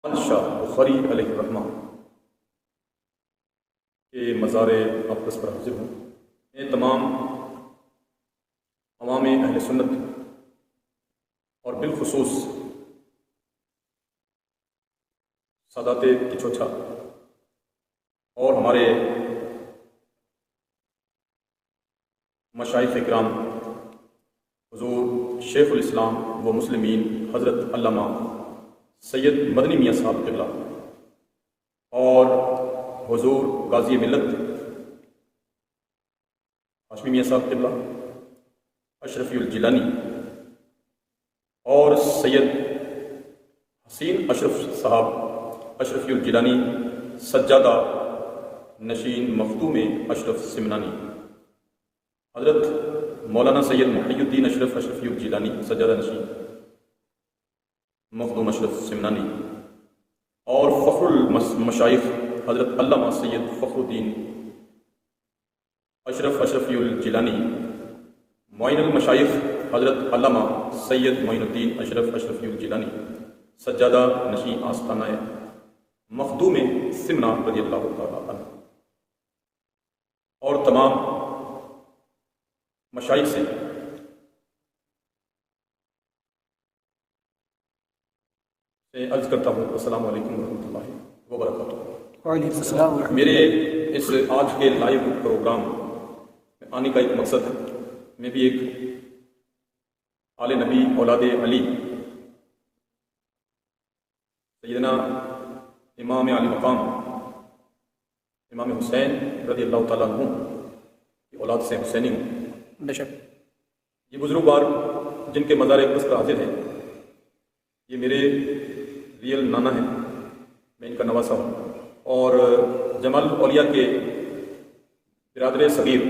شاہ بخاری علیہ الرحمہ کے مزار اقدس پر حاضر ہوں. میں تمام عوام اہل سنت اور بالخصوص سادات کچوچا اور ہمارے مشائخ اکرام حضور شیخ الاسلام و مسلمین حضرت علامہ سید مدنی میاں صاحب قبلہ اور حضور غازی ملت ہاشمی میاں صاحب قبلہ اشرفی الجیلانی اور سید حسین اشرف صاحب اشرفی الجیلانی سجادہ نشین مخدوم اشرف سمنانی، حضرت مولانا سید محی الدین اشرف اشرفی الجیلانی سجادہ نشین مخدوم اشرف سمنانی، اور فخر المشائخ حضرت علامہ سید فخر الدین اشرف اشرفی الجیلانی، معین المشائخ حضرت علامہ سید معین الدین اشرف اشرفی الجیلانی سجادہ نشین آستانہ مخدوم سمنا رضی اللہ تعالیٰ عنہ، اور تمام مشائخ سے عرض کرتا ہوں السلام علیکم ورحمۃ اللہ وبرکاتہ. وعلیکم السلام ورحمۃ میرے اس آج کے لائیو پروگرام میں آنے کا ایک مقصد ہے. میں بھی ایک آل نبی اولاد علی سیدنا امام علی مقام امام حسین رضی اللہ تعالیٰ عنہ کی اولاد سے حسینی ہوں. بے شک یہ بزرگوار جن کے مزار اقدس پر حاضر ہیں یہ میرے ریئل نانا ہیں، میں ان کا نواسا ہوں، اور جمال اولیاء کے برادر صغیر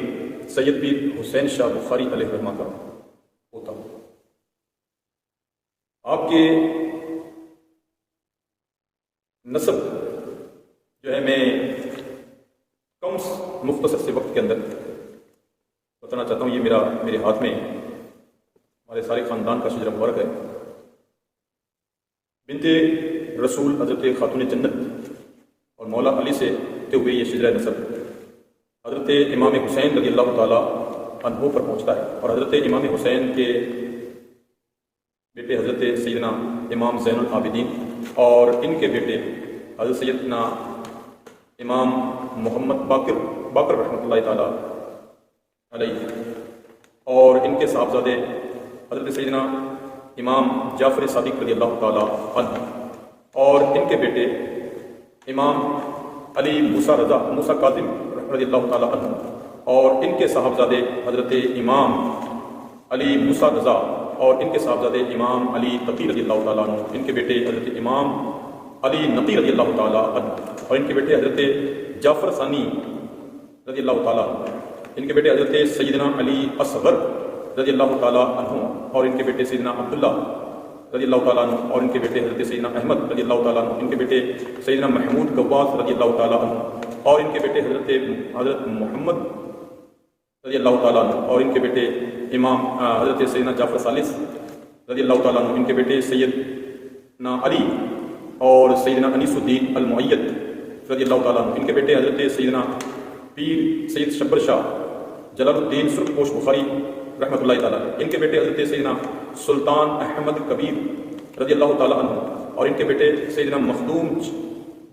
سید پیر حسین شاہ بخاری علیہ الرحمہ کا ہوتا ہوں. آپ کے نسب جو ہے میں کم مختصر سے وقت کے اندر بتانا چاہتا ہوں. یہ میرے ہاتھ میں ہمارے سارے خاندان کا شجرہ مبارک ہے. بنت رسول حضرت خاتون جنت اور مولا علی سے ہوتے ہوئے یہ شجرہ نسب حضرت امام حسین رضی اللہ تعالیٰ عنہ پر پہنچتا ہے، اور حضرت امام حسین کے بیٹے حضرت سیدنا امام زین العابدین اور ان کے بیٹے حضرت سیدنا امام محمد باقر رحمۃ اللہ تعالیٰ علیہ، اور ان کے صاحبزادے حضرت سیدنا امام جعفر صادق رضی اللہ تعالیٰ عنہ، اور ان کے بیٹے امام علی موسیٰ کاظم رضی اللہ تعالیٰ عنہ، اور ان کے صاحبزادے حضرت امام علی موسیٰ رضا، اور ان کے صاحبزادے امام علی تقی رضی اللہ تعالیٰ عنہ، ان کے بیٹے حضرت امام علی نقی رضی اللہ تعالیٰ عنہ، اور ان کے بیٹے حضرت جعفر ثانی رضی اللہ تعالیٰ عنہ، ان کے بیٹے حضرت سیدنا علی اصغر رضی اللہ تعالیٰ عنہ، اور ان کے بیٹے سیدنا عبداللہ رضی اللہ تعالیٰ عنہ، اور ان کے بیٹے حضرت سیدنا احمد رضی اللہ تعالیٰ عنہ، ان کے بیٹے سیدنا محمود گواس رضی اللہ تعالیٰ عنہ، اور ان کے بیٹے حضرت محمد رضی اللہ تعالیٰ عنہ، اور ان کے بیٹے امام حضرت سیدنا جعفر ثالث رضی اللہ تعالیٰ عنہ، ان کے بیٹے سیدنا علی اور سیدنا انیس الدین المعید رضی اللہ تعالیٰ عنہ، ان کے بیٹے حضرت سیدنا پیر سید شبر شاہ جلال الدین سرخ پوش بخاری رحمۃ اللہ تعالیٰ، ان کے بیٹے حضرت سیدنا سلطان احمد کبیر رضی اللہ تعالیٰ عنہ، اور ان کے بیٹے سیدنا مخدوم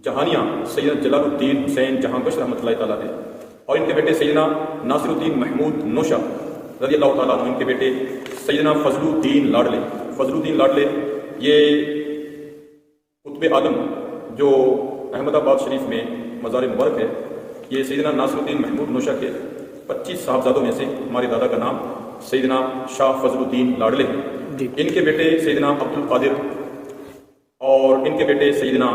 جہانیہ سیدنا جلال الدین حسین جہاں بخش رحمۃ اللہ تعالیٰ علیہ، اور ان کے بیٹے سیدنا ناصر الدین محمود نوشا رضی اللہ تعالیٰ عنہ، ان کے بیٹے سیدنا فضل الدین لاڈلے یہ قطب عالم جو احمد آباد شریف میں مزار مبارک ہے. یہ سیدنا ناصر الدین محمود نوشا کے 25 صاحبزادوں میں سے ہمارے دادا کا نام سیدنا شاہ فضل الدین لاڈلے ہیں. ان کے بیٹے سیدنا عبد القادر، اور ان کے بیٹے سیدنا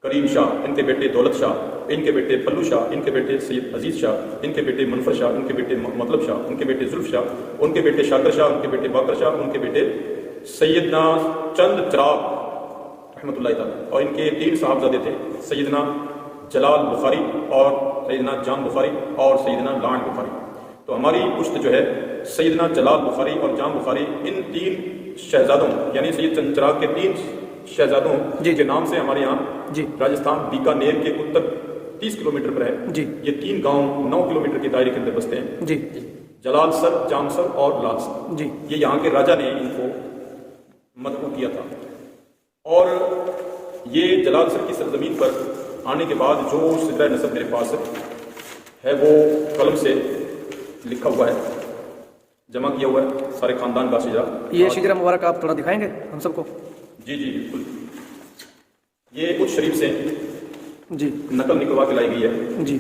کریم شاہ، ان کے بیٹے دولت شاہ، ان کے بیٹے پلو شاہ، ان کے بیٹے سید عزیز شاہ، ان کے بیٹے منفر شاہ، ان کے بیٹے مطلب شاہ، ان کے بیٹے زلف شاہ، ان کے بیٹے شاکر شاہ، ان کے بیٹے باقر شاہ، ان کے بیٹے سیدنا چند چراغ رحمۃ اللہ تعالیٰ، اور ان کے 3 صاحبزادے تھے سیدنا جلال بخاری اور سیدنا جان بخاری اور سیدنا لعن بخاری. تو ہماری پشت جو ہے سیدنا جلال بخاری اور جان بخاری ان 3 شہزادوں یعنی سید چند چراغ کے 3 شہزادوں جی کے نام سے ہمارے یہاں جی راجستھان بیکانیر کے اتر 30 کلومیٹر پر ہے. جی یہ 3 گاؤں 9 کلومیٹر کے دائرے کے اندر بستے ہیں. جی جلال سر، جام سر اور لال سر. جی یہ یہاں کے راجا نے ان کو مدعو کیا تھا. اور یہ جلال سر کی سرزمین پر آنے کے بعد جو سدرہ نسب میرے پاس ہے وہ قلم سے لکھا ہوا ہے، جمع کیا ہوا ہے سارے خاندان کا شجرا. یہ شجرا مبارک آپ تھوڑا دکھائیں گے ہم سب کو؟ جی جی بالکل. یہ کچھ شریف سے جی نقل نکلوا کے لائی گئی ہے جی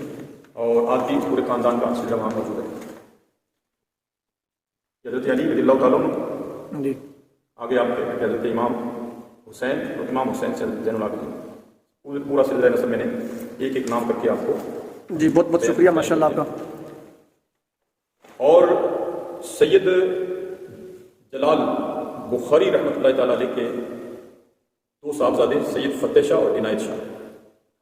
اور آج بھی پورے خاندان کا شجرا وہاں موجود ہے. حضرت علی رضی اللہ تعالیٰ عنہ، جی آگے آپ کے حضرت امام حسین اور امام حسین سے زین العابدین. پورا سلسلہ نسب میں نے ایک ایک نام کر کے آپ کو. جی بہت بہت شکریہ ماشاء اللہ آپ کا. اور سید جلال بخاری رحمۃ اللہ تعالیٰ علیہ کے 2 صاحبزادے سید فتح شاہ اور عنایت شاہ.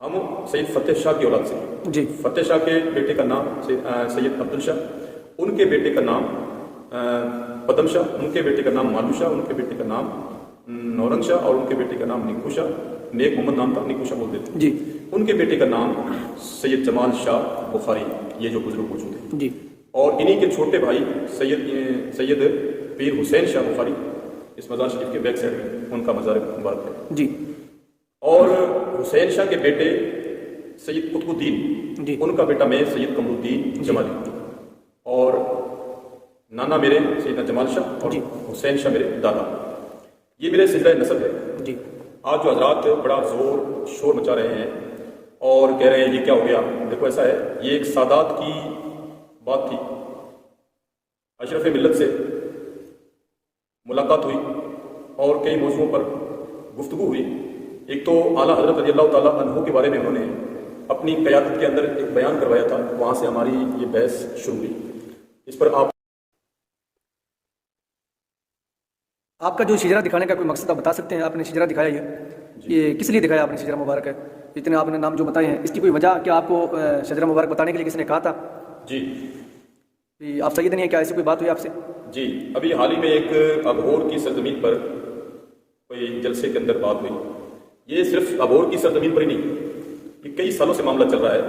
ہم سید فتح شاہ کی اولاد سے. جی فتح شاہ کے بیٹے کا نام سید عبد الشاہ، ان کے بیٹے کا نام پدم شاہ، ان کے بیٹے کا نام مالو شاہ، ان کے بیٹے کا نام نورنگ شاہ اور ان کے بیٹے کا نام نکو شاہ. نیک محمد نام تھا، نکو شاہ بولتے تھے. جی ان کے بیٹے کا نام سید جمال شاہ بخاری. یہ جو بزرگ موجود ہیں. جی اور انہی کے چھوٹے بھائی سید پیر حسین شاہ بخاری، اس مزار شریف کے بیک سائڈ میں ان کا مزار مبارک ہے. جی اور حسین شاہ کے بیٹے سید قطب الدین، جی ان کا بیٹا میں سید قمر الدین جمالی. اور نانا میرے سیدنا جمال شاہ اور جی حسین شاہ میرے دادا. یہ میرے سلسلہ نسب ہے. جی آج جو حضرات بڑا زور شور مچا رہے ہیں اور کہہ رہے ہیں یہ کیا ہو گیا، دیکھو ایسا ہے، یہ ایک سادات کی بات تھی. اشرف ملت سے ملاقات ہوئی اور کئی موضوعوں پر گفتگو ہوئی. ایک تو اعلیٰ حضرت رضی اللہ تعالیٰ عنہ کے بارے میں انہوں نے اپنی قیادت کے اندر ایک بیان کروایا تھا، وہاں سے ہماری یہ بحث شروع ہوئی. اس پر آپ کا جو شجرا دکھانے کا کوئی مقصد آپ بتا سکتے ہیں؟ آپ نے شجرا دکھایا یہ کس لیے دکھایا آپ نے شجرا مبارک ہے؟ اتنے آپ نے نام جو بتائے ہیں، اس کی کوئی وجہ کیا آپ کو شجرا مبارک بتانے کے لیے کسی نے کہا تھا؟ جی آپ سید نہیں ہیں کیا؟ ایسی کوئی بات ہوئی آپ سے؟ جی ابھی حال ہی میں ایک ابہور کی سرزمین پر کوئی جلسے کے اندر بات ہوئی. یہ صرف ابہور کی سرزمین پر ہی نہیں، یہ کئی سالوں سے معاملہ چل رہا ہے.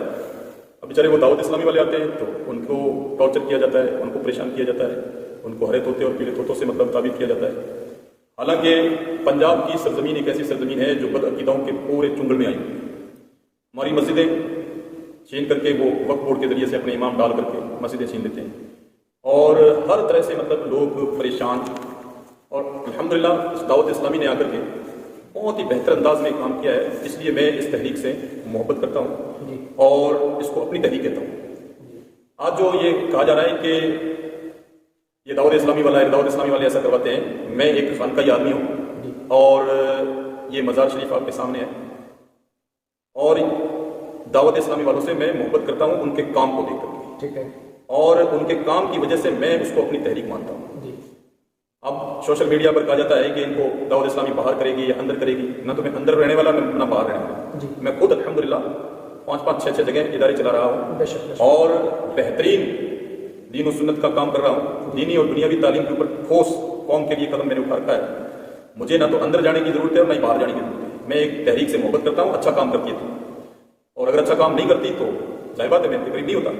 اب بیچارے وہ دعوت اسلامی والے آتے ہیں تو ان کو ٹارچر کیا جاتا ہے، ان کو پریشان کیا جاتا ہے، ان کو ہرے طوطے اور پیلے طوطوں سے مطلب تعبیر کیا جاتا ہے. حالانکہ پنجاب کی سرزمین ایک ایسی سرزمین ہے جو بد عقیداؤں کے پورے چنگل میں آئی. ہماری مسجدیں چھین کر کے وہ وقف بورڈ کے ذریعے سے اپنے امام ڈال کر کے مسجدیں چھین لیتے ہیں اور ہر طرح سے مطلب لوگ پریشان. اور الحمدللہ اس دعوت اسلامی نے آ کر کے بہت ہی بہتر انداز میں کام کیا ہے. اس لیے میں اس تحریک سے محبت کرتا ہوں اور اس کو اپنی تحریک کہتا ہوں. آج جو یہ کہا جا رہا ہے کہ یہ دعوت اسلامی والا ہے، دعوت اسلامی والے ایسا کرواتے ہیں، میں ایک خانقاہی آدمی ہوں اور یہ مزار شریف آپ کے سامنے ہے اور دعوت اسلامی والوں سے میں محبت کرتا ہوں ان کے کام کو دیکھ کر کے. ٹھیک ہے. اور ان کے کام کی وجہ سے میں اس کو اپنی تحریک مانتا ہوں. اب سوشل میڈیا پر کہا جاتا ہے کہ ان کو دعوت اسلامی باہر کرے گی یا اندر کرے گی. نہ تو میں اندر رہنے والا نہ باہر رہنے والا. میں خود الحمدللہ 5-6 جگہ ادارے چلا رہا ہوں اور بہترین دین و سنت کا کام کر رہا ہوں. دینی اور دنیاوی تعلیم کے اوپر ٹھوس قوم کے لیے قدم میں نے اٹھا رکھا ہے. مجھے نہ تو اندر جانے کی ضرورت ہے اور نہ ہی باہر جانے کی ضرورت ہے. میں ایک تحریک سے محبت کرتا ہوں، اچھا کام کرتی ہے اور اگر اچھا کام نہیں کرتی تو ظاہر بات ہے میں قریب نہیں ہوتا.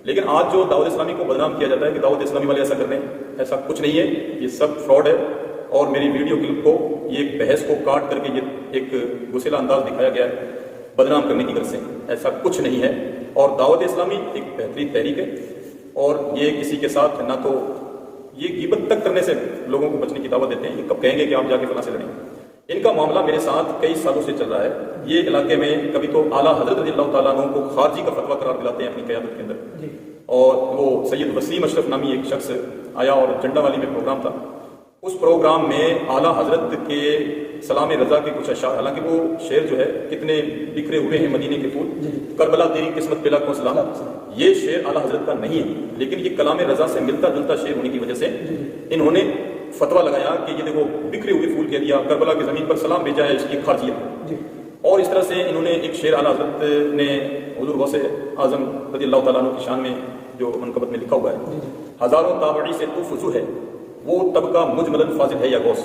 لیکن آج جو دعوت اسلامی کو بدنام کیا جاتا ہے کہ دعوت اسلامی والے ایسا کر رہے ہیں، ایسا کچھ نہیں ہے. یہ سب فراڈ ہے اور میری ویڈیو کلپ کو یہ ایک بحث کو کاٹ کر کے یہ ایک گسیلا انداز دکھایا گیا ہے بدنام کرنے کی غرض سے. ایسا کچھ نہیں ہے اور دعوت اسلامی ایک بہترین تحریک ہے اور یہ کسی کے ساتھ نہ تو یہ غیبت تک کرنے سے لوگوں کو بچنے کی دعوت دیتے ہیں. یہ کب کہیں گے کہ آپ جا کے فلاں سے لڑیں. ان کا معاملہ میرے ساتھ کئی سالوں سے چل رہا ہے. یہ علاقے میں کبھی تو اعلیٰ حضرت رضی اللہ تعالیٰ عنہ کو خارجی کا فتویٰ قرار دلاتے ہیں اپنی قیادت کے اندر. اور وہ سید وسیم اشرف نامی ایک شخص آیا اور جنڈا والی میں پروگرام تھا. اس پروگرام میں اعلیٰ حضرت کے سلام رضا کے کچھ اشعار، حالانکہ وہ شعر جو ہے کتنے بکھرے ہوئے ہیں مدینے کے پھول، کربلا تیری قسمت پہ لاکھوں سلام، یہ شعر اعلیٰ حضرت کا نہیں ہے. لیکن یہ کلام رضا سے ملتا جلتا شعر ہونے کی وجہ سے انہوں نے فتویٰ لگایا کہ یہ دیکھو بکھرے ہوئے پھول کہہ دیا، کربلا کی زمین پر سلام بھیجا ہے، اس کی خارجیت. اور اس طرح سے انہوں نے ایک شعر اعلیٰ حضرت نے حضور غوث اعظم رضی اللہ تعالیٰ عنہ کی شان میں جو منقبت میں لکھا ہوا ہے، ہزاروں تابعی سے تو فزو ہے وہ طبقہ مجملن فاضل ہے یا غوث.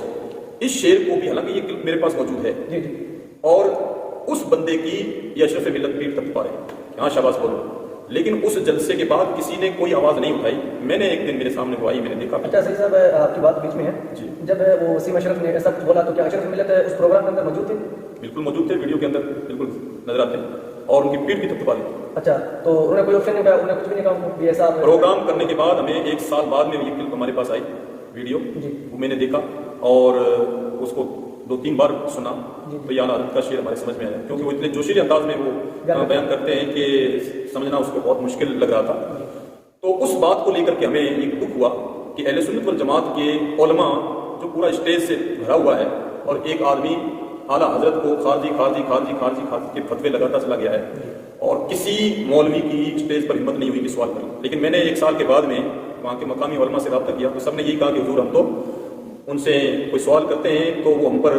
اس شعر کو بھی حالانکہ یہ کلپ میرے پاس موجود ہے جی جی اور اس بندے کی یہ اشرف ملت پیر تک پا رہے ہیں، ہاں شاباش بولو، لیکن اس جلسے کے بعد کسی نے کوئی آواز نہیں اٹھائی. میں نے ایک دن میرے سامنے وہ آئی، میں نے دیکھا. اچھا سید صاحب آپ کی بات بیچ میں ہے جی. جب وہ وسیم اشرف نے ایسا کچھ بولا تو کیا اشرف ملت اس پروگرام کے اندر موجود تھے؟ بالکل موجود تھے، ویڈیو کے اندر بالکل نظر آتے ہیں اور ان کی پیٹ بھی تھپا دی. اچھا تو انہوں نے کوئی آپشن نہیں اٹھایا، انہوں نے کچھ بھی نہیں کہا کہ ایسا پروگرام کرنے کے بعد ہمیں 1 سال بعد میں یہ کلپ ہمارے پاس آئی ویڈیو، جی. وہ میں نے دیکھا اور اس کو 2-3 بار سنا تو یہ اعلیٰ حضرت کا شعر ہمارے سمجھ میں آیا، کیونکہ وہ اتنے جوشیلے انداز میں وہ بیان کرتے ہیں کہ سمجھنا اس کو بہت مشکل لگ رہا تھا. تو اس بات کو لے کر کے ہمیں ایک دکھ ہوا کہ اہل سنت والجماعت کے علماء جو پورا اسٹیج سے بھرا ہوا ہے اور ایک آدمی اعلیٰ حضرت کو خارجی خارجی خارجی خارجی خارجی کے فتوے لگاتا چلا گیا ہے اور کسی مولوی کی اسٹیج پر ہمت نہیں ہوئی کہ سوال کریں. لیکن میں نے 1 سال کے بعد میں وہاں کے مقامی علماء سے رابطہ کیا تو سب نے یہی کہا کہ حضور ہم تو ان سے کوئی سوال کرتے ہیں تو وہ ہم پر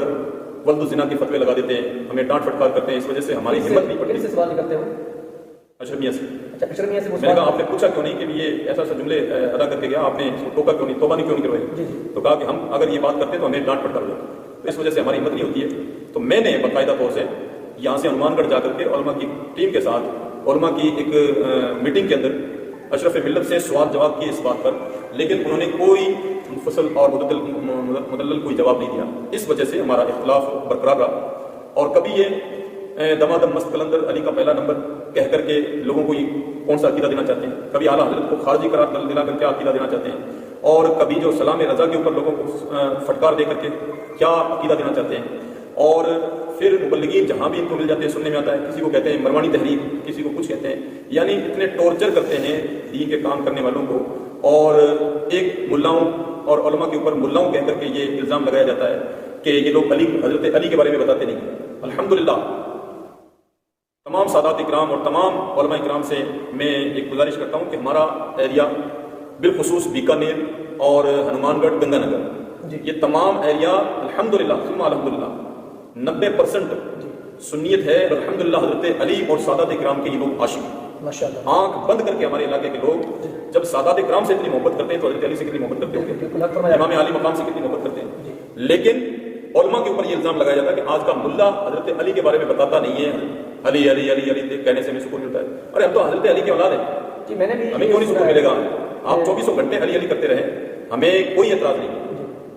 ولد الزنا کے فتوے لگا دیتے ہیں، ہمیں ڈانٹ پھٹکار کرتے ہیں، اس وجہ سے ہماری ہمت نہیں پڑتی. کس سے سوال کرتے ہو؟ اشرف میاں سے. اچھا اشرف میاں سے میں نے کہا آپ نے پوچھا کیوں نہیں کہ یہ ایسا جملے ادا کر کے گیا، آپ نے اس کو ٹوکا کیوں نہیں، توبہ نہیں کیوں نہیں کروائی؟ تو کہا کہ ہم اگر یہ بات کرتے تو ہمیں ڈانٹ پھٹکار ہوتی، تو اس وجہ سے ہماری ہمت نہیں ہوتی ہے. تو میں نے باقاعدہ طور سے یہاں سے ہنومان گڑھ جا کر کے علماء کی ٹیم کے ساتھ علماء کی ایک میٹنگ کے اندر اشرف ملت سے سوال جواب کیے اس بات پر، لیکن انہوں نے کوئی مفصل اور مدلل کوئی جواب نہیں دیا. اس وجہ سے ہمارا اختلاف برقرار رہا. اور کبھی یہ دمادم مست قلندر علی کا پہلا نمبر کہہ کر کے لوگوں کو یہ کون سا عقیدہ دینا چاہتے ہیں، کبھی اعلیٰ حضرت کو خارجی قرار دلا کر کیا عقیدہ دینا چاہتے ہیں، اور کبھی جو سلام رضا کے اوپر لوگوں کو پھٹکار دے کر کے کیا عقیدہ دینا چاہتے ہیں. اور پھر مبلغین جہاں بھی ان کو مل جاتے ہیں سننے میں آتا ہے کسی کو کہتے ہیں مروانی تحریک، کسی کو کچھ کہتے ہیں، یعنی اتنے ٹورچر کرتے ہیں دین کے کام کرنے والوں کو. اور ایک ملاؤں اور علماء کے اوپر ملاؤں کہہ کر کے یہ الزام لگایا جاتا ہے کہ یہ لوگ حضرت علی کے بارے میں بتاتے نہیں. الحمدللہ تمام سادات اکرام اور تمام علماء اکرام سے میں ایک گزارش کرتا ہوں کہ ہمارا ایریا بالخصوص بیکانیر اور ہنومان گڑھ گنگا نگر یہ تمام ایریا الحمدللہ ثم الحمدللہ 90% سنیت ہے. اور الحمدللہ حضرت علی اور سادات اکرام کے یہ لوگ عاشق ہیں. آنکھ بند کر کے ہمارے علاقے کے لوگ جب سادات اکرام سے اتنی محبت کرتے ہیں تو حضرت علی سے کتنی محبت کرتے ہوں گے، امام علی مقام سے کتنی محبت کرتے ہیں. لیکن علماء کے اوپر یہ الزام لگایا جاتا ہے کہ آج کا ملا حضرت علی کے بارے میں بتاتا نہیں ہے. علی علی علی علی کہنے سے ہمیں سکون ملتا ہے. ارے ہم تو حضرت علی کی اولاد ہیں، ہمیں کیوں نہیں سکون ملے گا؟ آپ 24 گھنٹے علی علی کرتے رہیں، ہمیں کوئی اعتراض نہیں.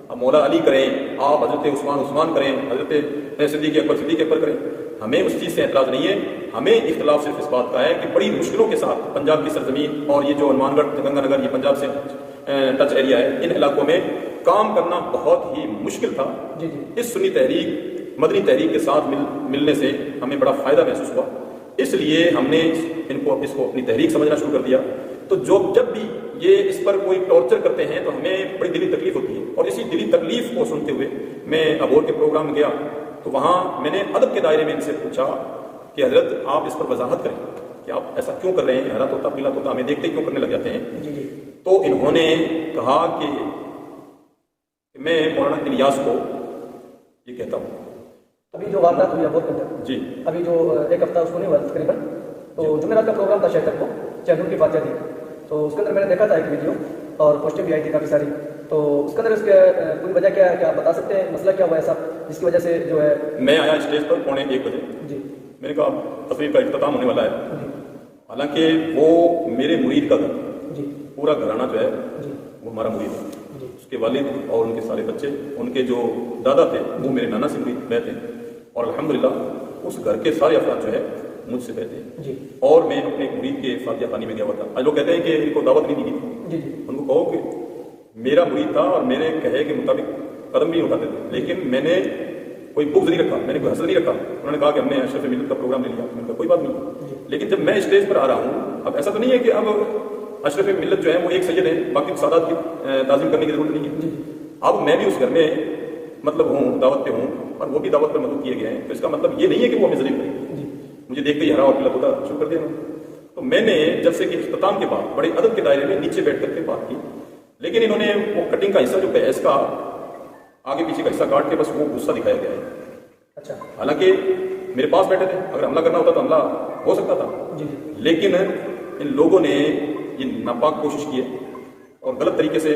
اب مولا علی کریں، آپ حضرت عثمان کریں، حضرت صدیق اکبر کریں، ہمیں اس چیز سے اعتراض نہیں ہے. ہمیں اختلاف صرف اس بات کا ہے کہ بڑی مشکلوں کے ساتھ پنجاب کی سرزمین اور یہ جو ہنومان گڑھ گنگا نگر یہ پنجاب سے ٹچ ایریا ہے، ان علاقوں میں کام کرنا بہت ہی مشکل تھا. اس سنی تحریک مدنی تحریک کے ساتھ ملنے سے ہمیں بڑا فائدہ محسوس ہوا، اس لیے ہم نے اس کو اپنی تحریک سمجھنا شروع کر دیا. تو جب بھی یہ اس پر کوئی ٹارچر کرتے ہیں تو ہمیں بڑی دلی تکلیف ہوتی ہے. اور اسی دلی تکلیف کو سنتے ہوئے میں ابور کے پروگرام میں گیا تو وہاں میں نے ادب کے دائرے میں ان سے پوچھا کہ حضرت آپ اس پر وضاحت کریں کہ آپ ایسا کیوں کر رہے ہیں، ہرا طوطا پیلا طوطا ہمیں دیکھتے کیوں کرنے لگ جاتے ہیں. تو انہوں نے کہا کہ میں مولانا الیاس کو یہ کہتا ہوں. ابھی جو واردات ہوئی ابور کے اندر جی ابھی جو 1 ہفتہ اس کو نہیں ہوا تقریباً، تو جمعرات کا پروگرام تھا شہر تک کو چہلم کی فاتحہ تھی، تو اس کے اندر میں نے دیکھا تھا ایک ویڈیو اور پوسٹیں بھی آئی تھی کافی ساری. تو اس کے اندر اس کے کوئی وجہ کیا ہے کہ آپ بتا سکتے ہیں مسئلہ کیا ہوا ایسا جس کی وجہ سے جو ہے؟ میں آیا اسٹیج پر 1:45 بجے. جی میں نے کہا تقریب کا اختتام ہونے والا ہے. حالانکہ وہ میرے مرید کا گھر، جی پورا گھرانہ جو ہے وہ ہمارا مرید ہے. اس کے والد اور ان کے سارے بچے، ان کے جو دادا تھے وہ میرے نانا سے مرید بیٹھ ہیں، اور الحمدللہ اس گھر کے سارے افراد جو ہے مجھ سے بیٹھے ہیں. اور میں اپنے مرید کے فاتحہ خوانی میں گیا ہوا تھا. آج لوگ کہتے ہیں کہ ان کو دعوت نہیں دی تھی. ان کو کہو کہ میرا مرید تھا اور میرے کہے کے مطابق قدم بھی اٹھاتے تھے، لیکن میں نے کوئی بغض نہیں رکھا، میں نے کوئی حسد نہیں رکھا. انہوں نے کہا کہ ہم نے اشرف ملت کا پروگرام لے لیا. میں نے کہا کوئی بات نہیں. لیکن جب میں اسٹیج پر آ رہا ہوں، اب ایسا تو نہیں ہے کہ اب اشرف ملت جو ہے وہ ایک سید ہے، باقی سادات کی تعظیم کرنے کی ضرورت نہیں ہے. اب میں بھی اس گھر میں مطلب ہوں، دعوت پہ ہوں، اور وہ بھی دعوت پر مدعو کیے گئے ہیں. تو اس کا مطلب یہ نہیں ہے کہ وہ ہمیں ذلیل کریں. مجھے دیکھتے ہی ہرا اور پیلا طوطا شروع کر دیا. تو میں نے جلسے کے اختتام کے بعد بڑے ادب کے دائرے میں نیچے بیٹھ کر کے بات کی، لیکن انہوں نے وہ کٹنگ کا حصہ جو بحث کا آگے پیچھے کا حصہ کاٹ کے بس وہ غصہ دکھایا گیا ہے. اچھا حالانکہ میرے پاس بیٹھے تھے، اگر حملہ کرنا ہوتا تو حملہ ہو سکتا تھا. لیکن ان لوگوں نے یہ ناپاک کوشش کی ہے اور غلط طریقے سے